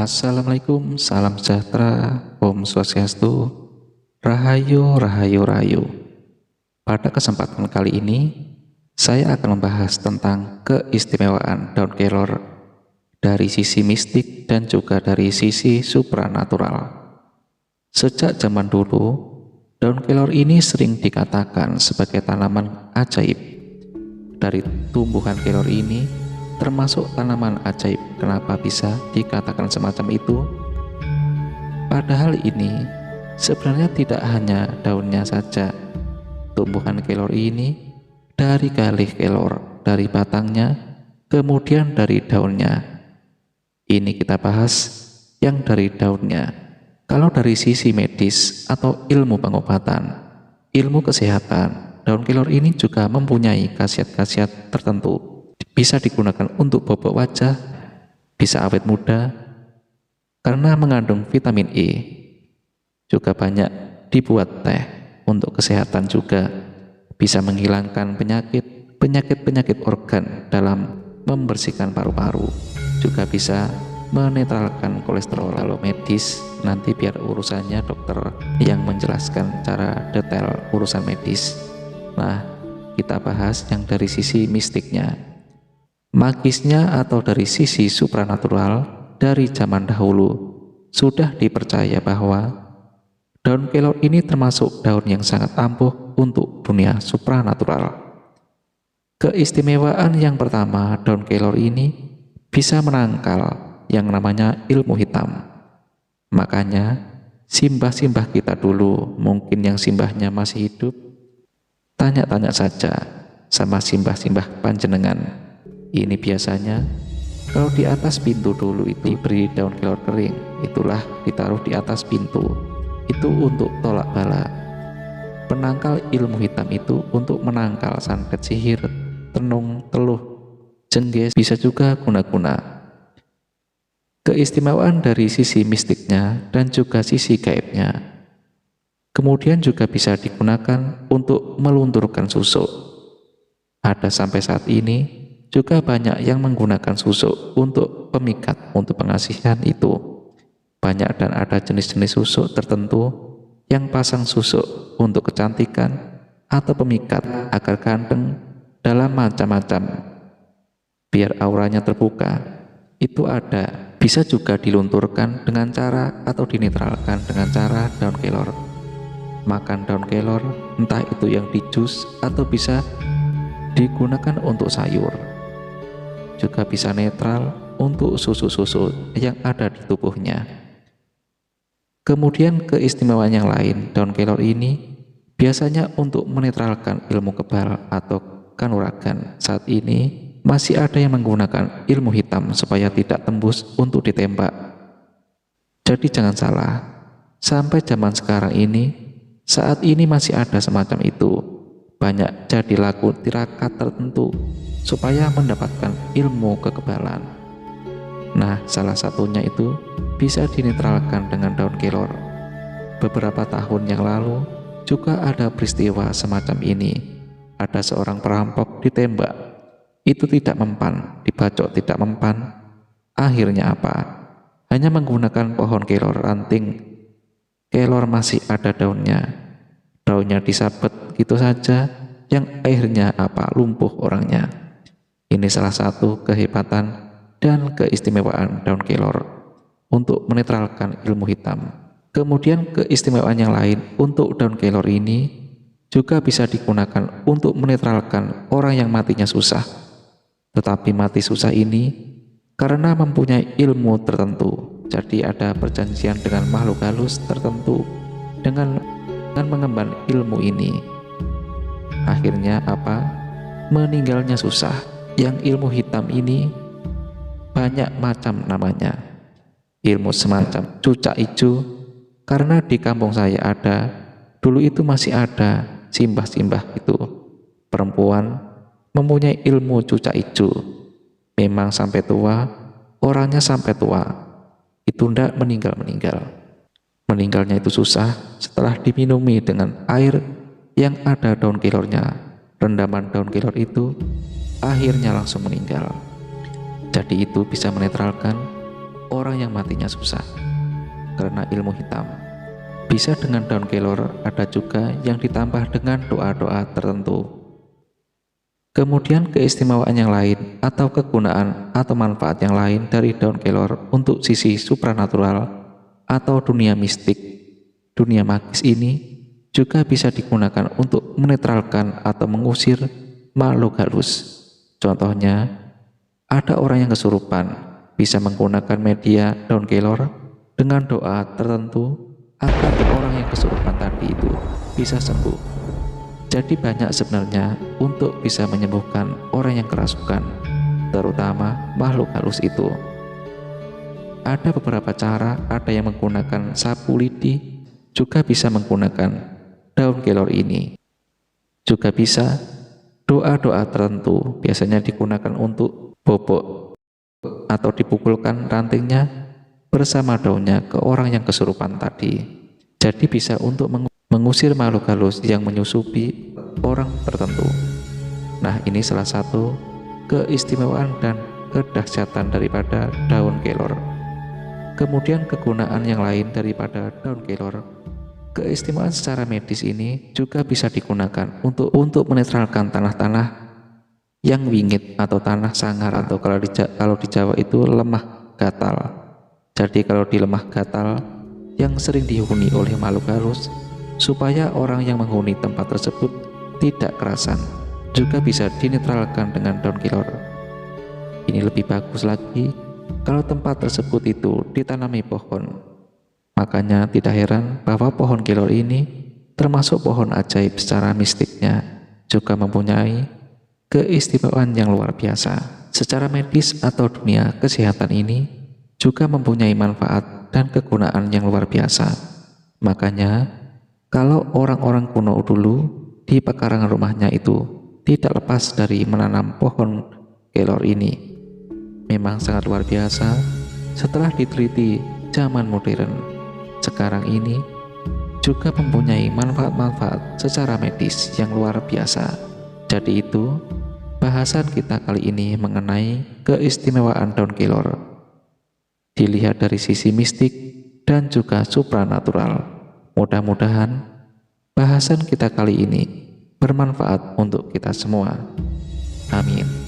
Assalamualaikum, salam sejahtera, Om Swastiastu, Rahayu, Rahayu, Rahayu. Pada kesempatan kali ini, saya akan membahas tentang keistimewaan daun kelor dari sisi mistik dan juga dari sisi supranatural. Sejak zaman dulu, daun kelor ini sering dikatakan sebagai tanaman ajaib. Dari tumbuhan kelor ini, termasuk tanaman ajaib. Kenapa bisa dikatakan semacam itu? Padahal ini sebenarnya tidak hanya daunnya saja. Tumbuhan kelor ini dari galih kelor, dari batangnya, kemudian dari daunnya. Ini kita bahas yang dari daunnya. Kalau dari sisi medis atau ilmu pengobatan, ilmu kesehatan, daun kelor ini juga mempunyai khasiat-khasiat tertentu. Bisa digunakan untuk bobok wajah, bisa awet muda, karena mengandung vitamin E. Juga banyak dibuat teh untuk kesehatan juga, bisa menghilangkan penyakit organ dalam membersihkan paru-paru, juga bisa menetralkan kolesterol. Kalau medis, nanti biar urusannya dokter yang menjelaskan cara detail urusan medis. Nah, kita bahas yang dari sisi mistiknya. Magisnya atau dari sisi supranatural, dari zaman dahulu sudah dipercaya bahwa daun kelor ini termasuk daun yang sangat ampuh untuk dunia supranatural. Keistimewaan yang pertama, daun kelor ini bisa menangkal yang namanya ilmu hitam. Makanya simbah-simbah kita dulu, mungkin yang simbahnya masih hidup, tanya-tanya saja sama simbah-simbah panjenengan. Ini biasanya kalau di atas pintu dulu itu diberi daun kelor kering, itulah ditaruh di atas pintu. Itu untuk tolak bala. Penangkal ilmu hitam itu untuk menangkal santet sihir, tenung, teluh, jengges, bisa juga guna-guna. Keistimewaan dari sisi mistiknya dan juga sisi gaibnya. Kemudian juga bisa digunakan untuk melunturkan susuk. Ada sampai saat ini juga banyak yang menggunakan susuk untuk pemikat, untuk pengasihan itu. Banyak dan ada jenis-jenis susuk tertentu yang pasang susuk untuk kecantikan atau pemikat agar ganteng dalam macam-macam, biar auranya terbuka. Itu ada. Bisa juga dilunturkan dengan cara atau dinetralkan dengan cara daun kelor. Makan daun kelor, entah itu yang di jus atau bisa digunakan untuk sayur. Juga bisa netral untuk susu-susu yang ada di tubuhnya. Kemudian keistimewaan yang lain, daun kelor ini biasanya untuk menetralkan ilmu kebal atau kanuragan. Saat ini masih ada yang menggunakan ilmu hitam supaya tidak tembus untuk ditembak. Jadi jangan salah, sampai zaman sekarang ini, saat ini masih ada semacam itu. Banyak jadi laku tirakat tertentu supaya mendapatkan ilmu kekebalan. Nah, salah satunya itu bisa dinetralkan dengan daun kelor. Beberapa tahun yang lalu juga ada peristiwa semacam ini. Ada seorang perampok ditembak. Itu tidak mempan, dibacok tidak mempan. Akhirnya apa? Hanya menggunakan pohon kelor ranting. Kelor masih ada daunnya. Daunnya disabet gitu saja, yang akhirnya apa? Lumpuh orangnya. Ini salah satu kehebatan dan keistimewaan daun kelor untuk menetralkan ilmu hitam. Kemudian keistimewaan yang lain untuk daun kelor ini juga bisa digunakan untuk menetralkan orang yang matinya susah. Tetapi mati susah ini karena mempunyai ilmu tertentu. Jadi ada perjanjian dengan makhluk halus tertentu dengan mengemban ilmu ini. Akhirnya apa? Meninggalnya susah. Yang ilmu hitam ini banyak macam namanya. Ilmu semacam cucak ijo, karena di kampung saya ada, dulu itu masih ada simbah-simbah itu. Perempuan mempunyai ilmu cucak ijo. Memang sampai tua, orangnya sampai tua. Itu ndak meninggal-meninggal. Meninggalnya itu susah setelah diminumi dengan air yang ada daun kelornya. Rendaman daun kelor itu akhirnya langsung meninggal. Jadi itu bisa menetralkan orang yang matinya susah karena ilmu hitam. Bisa dengan daun kelor, ada juga yang ditambah dengan doa-doa tertentu. Kemudian keistimewaan yang lain atau kegunaan atau manfaat yang lain dari daun kelor untuk sisi supranatural atau dunia mistik, dunia magis ini juga bisa digunakan untuk menetralkan atau mengusir makhluk halus. Contohnya, ada orang yang kesurupan bisa menggunakan media daun kelor dengan doa tertentu agar orang yang kesurupan tadi itu bisa sembuh. Jadi banyak sebenarnya untuk bisa menyembuhkan orang yang kerasukan, terutama makhluk halus itu. Ada beberapa cara, ada yang menggunakan sapu lidi, juga bisa menggunakan daun kelor ini. Juga bisa doa-doa tertentu, biasanya digunakan untuk bobok atau dipukulkan rantingnya bersama daunnya ke orang yang kesurupan tadi. Jadi bisa untuk mengusir makhluk halus yang menyusupi orang tertentu. Nah, ini salah satu keistimewaan dan kedahsyatan daripada daun kelor. Kemudian kegunaan yang lain daripada daun kelor, keistimewaan secara medis ini juga bisa digunakan untuk menetralkan tanah-tanah yang wingit atau tanah sangar, atau kalau di Jawa itu lemah gatal. Jadi kalau di lemah gatal yang sering dihuni oleh makhluk halus, supaya orang yang menghuni tempat tersebut tidak kerasan, juga bisa dinetralkan dengan daun kelor. Ini lebih bagus lagi kalau tempat tersebut itu ditanami pohon. Makanya tidak heran bahwa pohon kelor ini termasuk pohon ajaib secara mistiknya, juga mempunyai keistimewaan yang luar biasa. Secara medis atau dunia kesehatan ini juga mempunyai manfaat dan kegunaan yang luar biasa. Makanya kalau orang-orang kuno dulu di pekarangan rumahnya itu tidak lepas dari menanam pohon kelor ini. Memang sangat luar biasa setelah diteliti zaman modern. Sekarang ini juga mempunyai manfaat-manfaat secara medis yang luar biasa. Jadi itu bahasan kita kali ini mengenai keistimewaan daun kelor. Dilihat dari sisi mistik dan juga supranatural. Mudah-mudahan bahasan kita kali ini bermanfaat untuk kita semua. Amin.